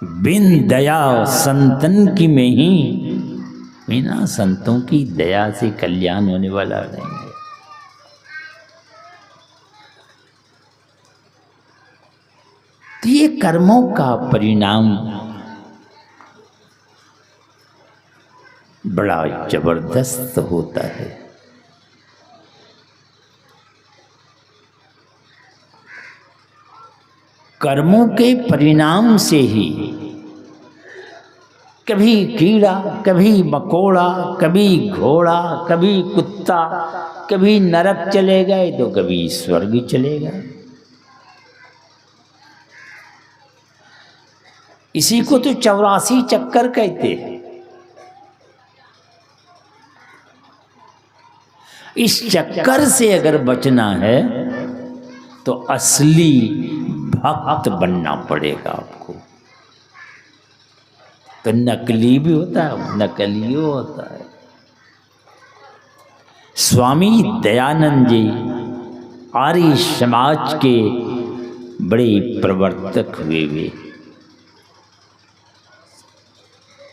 बिन दया संतन की में ही, बिना संतों की दया से कल्याण होने वाला नहीं है। तो ये कर्मों का परिणाम बड़ा जबरदस्त होता है। कर्मों के परिणाम से ही कभी कीड़ा, कभी मकोड़ा, कभी घोड़ा, कभी कुत्ता, कभी नरक चले गए तो कभी स्वर्ग चले गए। इसी को तो 84 चक्कर कहते हैं। इस चक्कर से अगर बचना है तो असली भक्त बनना पड़ेगा आपको। तो नकली भी होता है, नकली होता है। स्वामी दयानंद जी आर्य समाज के बड़े प्रवर्तक हुए वे।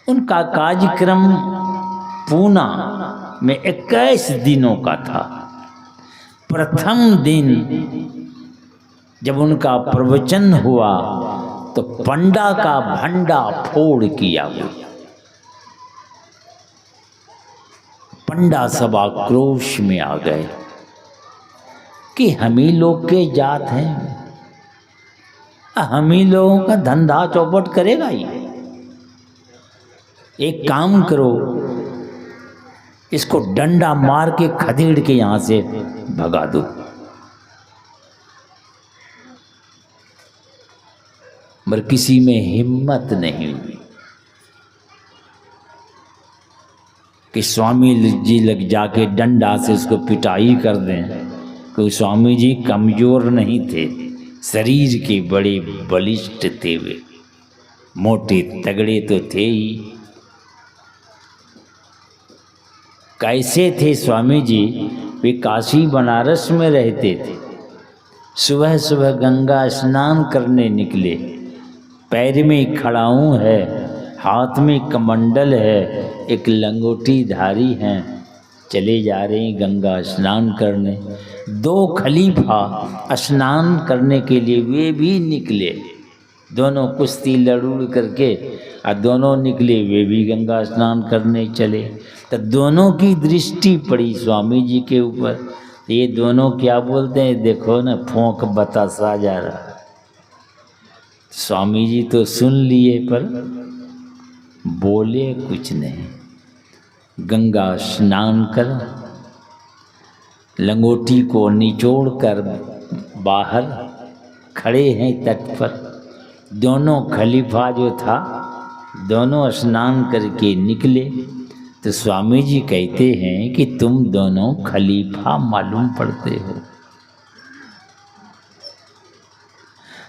उनका कार्यक्रम पूना में 21 दिनों का था। प्रथम दिन जब उनका प्रवचन हुआ तो पंडा का भंडा फोड़ किया हुआ। पंडा सब आक्रोश में आ गए कि हम ही लोग के जात हैं, हम ही लोगों का धंधा चौपट करेगा ये। एक काम करो, इसको डंडा मार के खदेड़ के यहां से भगा दो। मगर किसी में हिम्मत नहीं हुई कि स्वामी जी लग जाके डंडा से उसको पिटाई कर दें। क्योंकि स्वामी जी कमजोर नहीं थे, शरीर के बड़े बलिष्ठ थे, वे मोटे तगड़े तो थे ही। कैसे थे स्वामी जी? वे काशी बनारस में रहते थे। सुबह सुबह गंगा स्नान करने निकले, पैर में खड़ाऊं है, हाथ में कमंडल है, एक लंगोटी धारी हैं, चले जा रहे हैं गंगा स्नान करने। 2 खलीफा स्नान करने के लिए वे भी निकले, दोनों कुश्ती लड़ूड़ करके और दोनों निकले, वे भी गंगा स्नान करने चले। तो दोनों की दृष्टि पड़ी स्वामी जी के ऊपर। ये दोनों क्या बोलते हैं, देखो ना फोंक बतासा जा रहा है। स्वामी जी तो सुन लिए पर बोले कुछ नहीं। गंगा स्नान कर लंगोटी को निचोड़ कर बाहर खड़े हैं तट पर। दोनों खलीफा जो था, दोनों स्नान करके निकले। तो स्वामी जी कहते हैं कि तुम दोनों खलीफा मालूम पड़ते हो।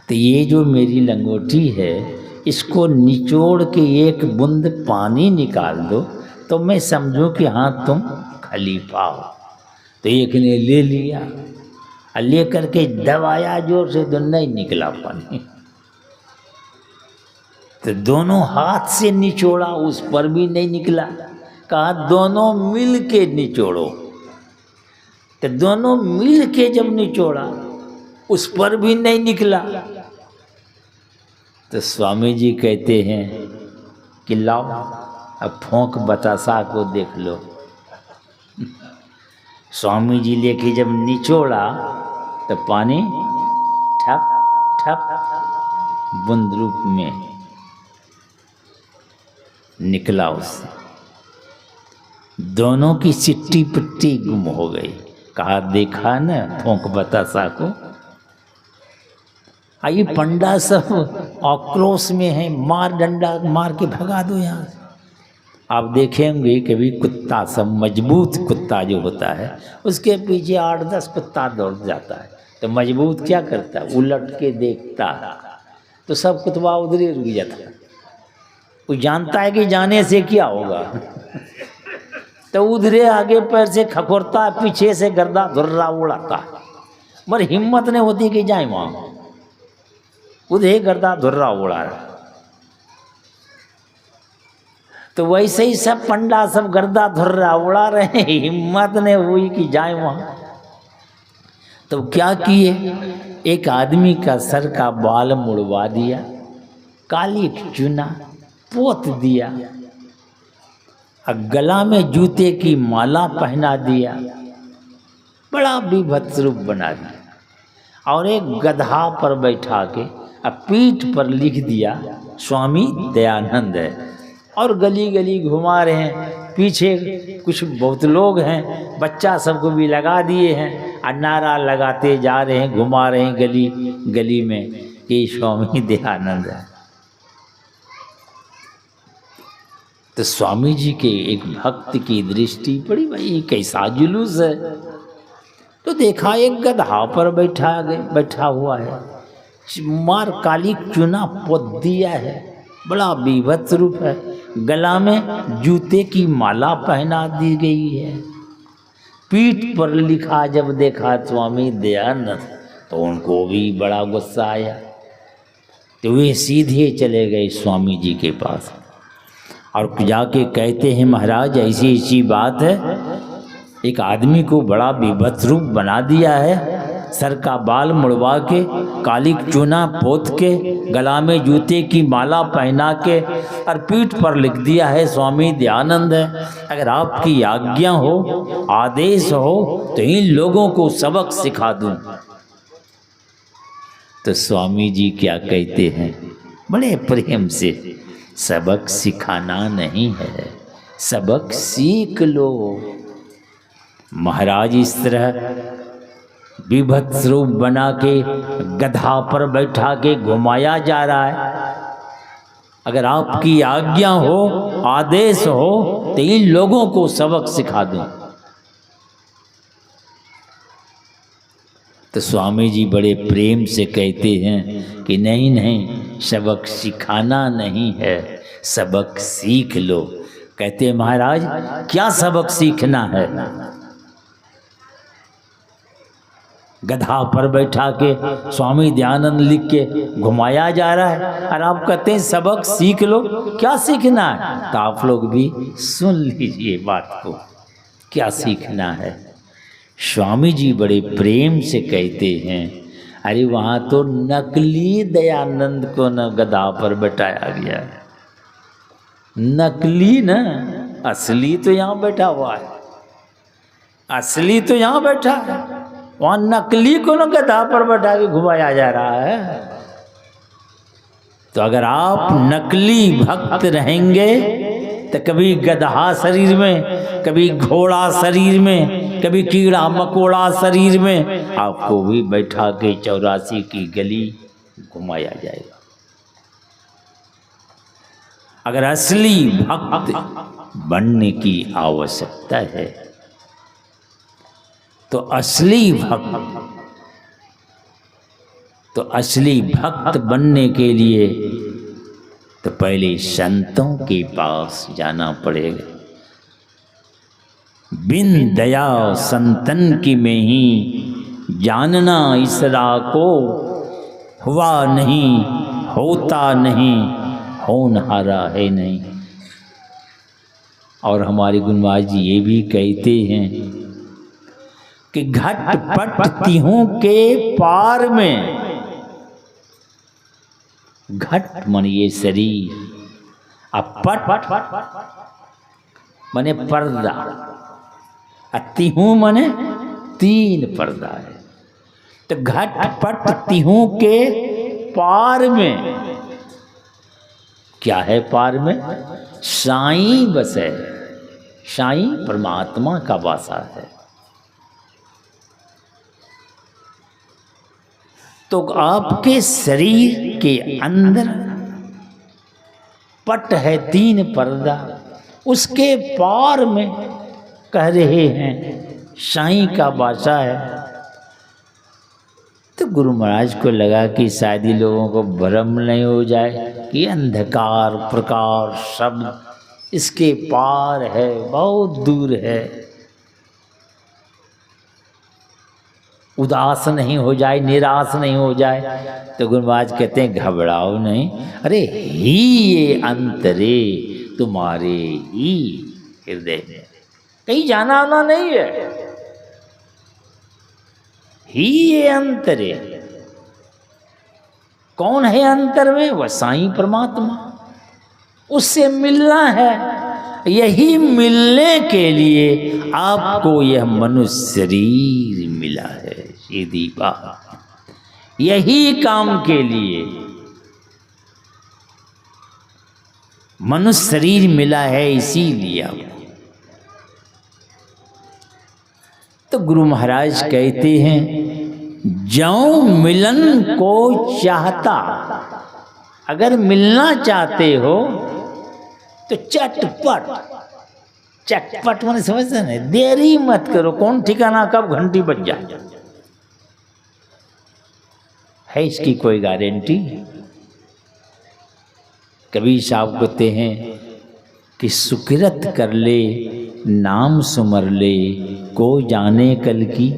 तो ये जो मेरी लंगोटी है, इसको निचोड़ के एक बूंद पानी निकाल दो तो मैं समझूं कि हाँ तुम खलीफा हो। तो एक ने ले लिया और ले करके दबाया जोर से, तो नहीं निकला पानी। तो दोनों हाथ से निचोड़ा, उस पर भी नहीं निकला। कहा दोनों मिल के निचोड़ो। तो दोनों मिल के जब निचोड़ा, उस पर भी नहीं निकला। तो स्वामी जी कहते हैं कि लाओ अब फोंक बतासा को देख लो। स्वामी जी लेके जब निचोड़ा तो पानी ठप ठप बूंद रूप में निकला उससे। दोनों की सिट्टी पिट्टी गुम हो गई। कहा देखा न फोंक बतासा को। आइए पंडा सब आक्रोश में है, मार डंडा मार के भगा दो यहाँ से। आप देखेंगे कभी कुत्ता सब, मजबूत कुत्ता जो होता है, उसके पीछे 8-10 कुत्ता दौड़ जाता है। तो मजबूत क्या करता है, उलट के देखता है तो सब कुत्ता उधर ही रुक जाता है। वो जानता है कि जाने से क्या होगा तो उधरे आगे पैर से खखोरता है, पीछे से गर्दा धुर्रा उड़ाता है। मगर हिम्मत नहीं होती कि जाए वहाँ, उधे गर्दा धुर्रा उड़ा रहा। तो वैसे ही सब पंडा सब गर्दा धुर्रा उड़ा रहे, हिम्मत नहीं हुई कि जाए वहाँ। तो क्या किए, एक आदमी का सर का बाल मुड़वा दिया, काली चुना पोत दिया, और गला में जूते की माला पहना दिया, बड़ा विभत्स रूप बना दिया। और एक गधा पर बैठा के अब पीठ पर लिख दिया स्वामी दयानंद है, और गली गली घुमा रहे हैं। पीछे कुछ बहुत लोग हैं, बच्चा सबको भी लगा दिए हैं, और नारा लगाते जा रहे हैं, घुमा रहे हैं गली गली में, ये स्वामी दयानंद है। तो स्वामी जी के एक भक्त की दृष्टि पड़ी, भाई कैसा जुलूस है। तो देखा एक गधा पर बैठा हुआ है, मार काली चुना पोत दिया है, बड़ा विभत्स रूप है, गला में जूते की माला पहना दी गई है, पीठ पर लिखा जब देखा स्वामी दयानंद, तो उनको भी बड़ा गुस्सा आया। तो वे सीधे चले गए स्वामी जी के पास और जाके कहते हैं, महाराज ऐसी ऐसी बात है, एक आदमी को बड़ा विभत्स रूप बना दिया है, सर का बाल मुड़वा के, काली चूना पोत के, गला में जूते की माला पहना के, और पीठ पर लिख दिया है स्वामी दयानंद है। अगर आपकी आज्ञा हो, आदेश हो, तो इन लोगों को सबक सिखा दूं। तो स्वामी जी क्या कहते हैं बड़े प्रेम से, सबक सिखाना नहीं है, सबक सीख लो। महाराज इस तरह विभत्स रूप बना के गधा पर बैठा के घुमाया जा रहा है, अगर आपकी आज्ञा हो, आदेश हो, तो इन लोगों को सबक सिखा दूं। तो स्वामी जी बड़े प्रेम से कहते हैं कि नहीं नहीं, सबक सिखाना नहीं है, सबक सीख लो। कहते हैं महाराज क्या सबक सीखना है? गधा पर बैठा के स्वामी दयानंद लिख के घुमाया जा रहा है, और आप कहते हैं सबक सीख लो। क्या सीखना है? तो आप लोग भी सुन लीजिए बात को, क्या सीखना है। स्वामी जी बड़े प्रेम से कहते हैं, अरे वहाँ तो नकली दयानंद को न गधा पर बैठाया गया है, नकली न, असली तो यहाँ बैठा हुआ है, असली तो यहाँ बैठा है, वहाँ नकली को न गधा पर बैठा के घुमाया जा रहा है। तो अगर आप नकली भक्त रहेंगे तो कभी गधा शरीर में, कभी घोड़ा शरीर में, कभी कीड़ा मकोड़ा शरीर में, आपको भी बैठा के 84 की गली घुमाया जाएगा। अगर असली भक्त बनने की आवश्यकता है तो असली भक्त बनने के लिए तो पहले संतों के पास जाना पड़ेगा। बिन दया संतन की में ही जानना इसरा को, हुआ नहीं होता नहीं, होनहारा है नहीं। और हमारे गुरुमहाराज जी ये भी कहते हैं कि घटपट तिहों के पार में, घट मन ये शरीर, अब पट मने पर्दा, तिहू मने 3 पर्दा है। तो घटपट तिहू के पार में क्या है? पार में साईं बसे, साईं परमात्मा का वासा है। तो आपके शरीर के अंदर पट है 3 पर्दा, उसके पार में कह रहे हैं साईं का वासा है। तो गुरु महाराज को लगा कि शायद ही लोगों को भ्रम नहीं हो जाए कि अंधकार प्रकाश शब्द इसके पार है, बहुत दूर है, उदास नहीं हो जाए, निराश नहीं हो जाए। तो गुरु महाराज कहते हैं घबराओ नहीं, अरे ही ये अंतरे तुम्हारे ही हृदय में, कहीं जाना आना नहीं है। ही ये अंतर है। कौन है अंतर में? वह साईं परमात्मा, उससे मिलना है। यही मिलने के लिए आपको यह मनुष्य शरीर मिला है। सीधी बात, यही काम के लिए मनुष्य शरीर मिला है, इसीलिए आपको। तो गुरु महाराज कहते हैं, जौं मिलन को चाहता, अगर मिलना चाहते हो तो चटपट, चटपट मैंने समझते नहीं, देरी मत करो। कौन ठिकाना कब घंटी बज जाए, है इसकी कोई गारंटी? कबीर साहब कहते हैं कि सुकृत कर ले, नाम सुमर ले, को जाने कल की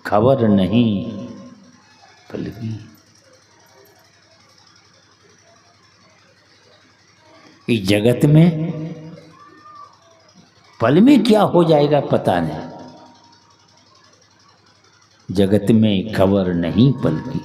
खबर नहीं पल की। इस जगत में पल में क्या हो जाएगा पता नहीं, जगत में खबर नहीं पल की।